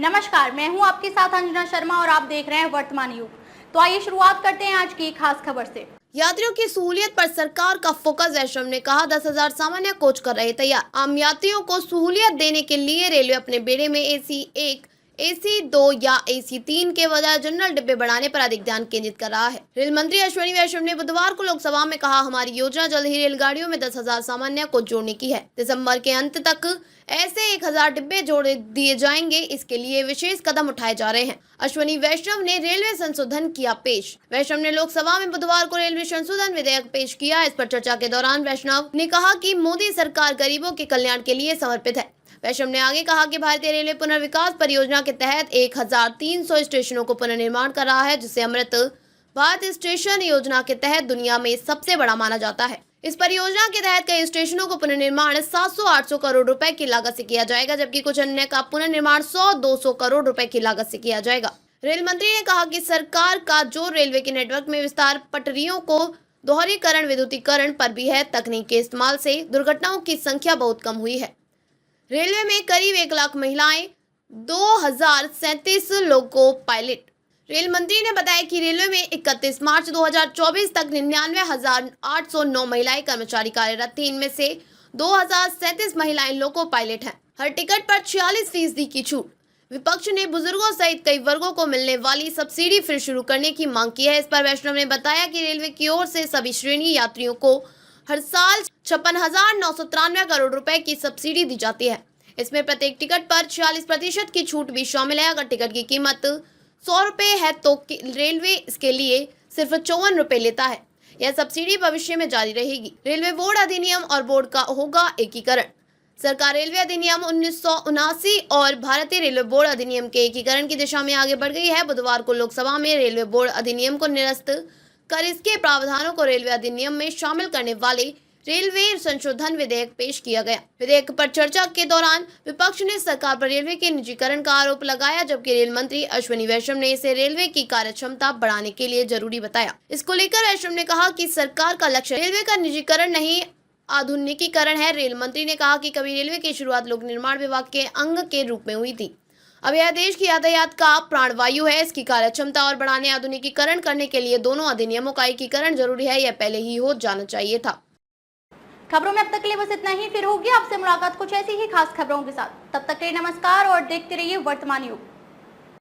नमस्कार, मैं हूं आपके साथ अंजना शर्मा और आप देख रहे हैं वर्तमान युग। तो आइए शुरुआत करते हैं आज की खास खबर से। यात्रियों की सहूलियत पर सरकार का फोकस। वैष्णव ने कहा 10,000 सामान्य कोच कर रहे तैयार। आम यात्रियों को सहूलियत देने के लिए रेलवे अपने बेड़े में AC 1, AC 2 या AC 3 के बजाय जनरल डिब्बे बढ़ाने पर अधिक ध्यान केंद्रित कर रहा है। रेल मंत्री अश्विनी वैष्णव ने बुधवार को लोकसभा में कहा, हमारी योजना जल्द ही रेलगाड़ियों में 10,000 सामान्य कोच जोड़ने की है। दिसंबर के अंत तक ऐसे 1,000 डिब्बे जोड़ दिए जाएंगे। इसके लिए विशेष कदम उठाए जा रहे हैं। अश्विनी वैष्णव ने रेलवे संशोधन किया पेश। वैष्णव ने लोकसभा में बुधवार को रेलवे संशोधन विधेयक पेश किया। इस पर चर्चा के दौरान वैष्णव ने कहा कि मोदी सरकार गरीबों के कल्याण के लिए समर्पित है। वैष्णव ने आगे कहा कि भारतीय रेलवे पुनर्विकास परियोजना के तहत 1,300 स्टेशनों को पुनर्निर्माण कर रहा है, जिसे अमृत भारत स्टेशन योजना के तहत दुनिया में सबसे बड़ा माना जाता है। इस परियोजना के तहत कई स्टेशनों को पुनर्निर्माण 700-800 करोड़ रुपए की लागत से किया जाएगा, जबकि कुछ अन्य का पुनर्निर्माण 100-200 करोड़ रुपए की लागत से किया जाएगा। रेल मंत्री ने कहा कि सरकार का जो रेलवे के नेटवर्क में विस्तार, पटरियों को दोहरीकरण, विद्युतीकरण पर भी है। तकनीक के इस्तेमाल से दुर्घटनाओं की संख्या बहुत कम हुई है। रेलवे में करीब 1 लाख महिलाएं, 2,037 लोको पायलट। रेल मंत्री ने बताया कि रेलवे में 31 मार्च 2024 तक 99,809 महिलाएं कर्मचारी कार्यरत थी। इनमें से 2,037 महिलाएं लोको पायलट हैं। हर टिकट पर 46% की छूट। विपक्ष ने बुजुर्गों सहित कई वर्गों को मिलने वाली सब्सिडी फिर शुरू करने की मांग की है। इस पर वैष्णव ने बताया कि रेलवे की ओर से सभी श्रेणी यात्रियों को हर साल 56,993 करोड़ रुपए की सब्सिडी दी जाती है। इसमें प्रत्येक टिकट पर 46% की छूट भी शामिल है। अगर टिकट की कीमत 100 रुपए है तो रेलवे इसके लिए सिर्फ 54 रुपए लेता है। यह सब्सिडी भविष्य में जारी रहेगी। रेलवे बोर्ड अधिनियम और बोर्ड का होगा एकीकरण। सरकार रेलवे अधिनियम 1979 और भारतीय रेलवे बोर्ड अधिनियम के एकीकरण की दिशा में आगे बढ़ गई है। बुधवार को लोकसभा में रेलवे बोर्ड अधिनियम को निरस्त कर इसके प्रावधानों को रेलवे अधिनियम में शामिल करने वाले रेलवे संशोधन विधेयक पेश किया गया। विधेयक पर चर्चा के दौरान विपक्ष ने सरकार पर रेलवे के निजीकरण का आरोप लगाया, जबकि रेल मंत्री अश्विनी वैष्णव ने इसे रेलवे की कार्यक्षमता बढ़ाने के लिए जरूरी बताया। इसको लेकर वैष्णव ने कहा कि सरकार का लक्ष्य रेलवे का निजीकरण नहीं, आधुनिकीकरण है। रेल मंत्री ने कहा कि कभी रेलवे की शुरुआत लोक निर्माण विभाग के अंग के रूप में हुई थी। अब यह देश की यातायात का प्राणवायु है। इसकी कार्यक्षमता और बढ़ाने, आधुनिकीकरण करने के लिए दोनों अधिनियमों का एकीकरण जरूरी है। यह पहले ही हो जाना चाहिए था। खबरों में अब तक के लिए बस इतना ही। फिर होगी आपसे मुलाकात कुछ ऐसी ही खास खबरों के साथ। तब तक के लिए नमस्कार और देखते रहिए वर्तमान युग।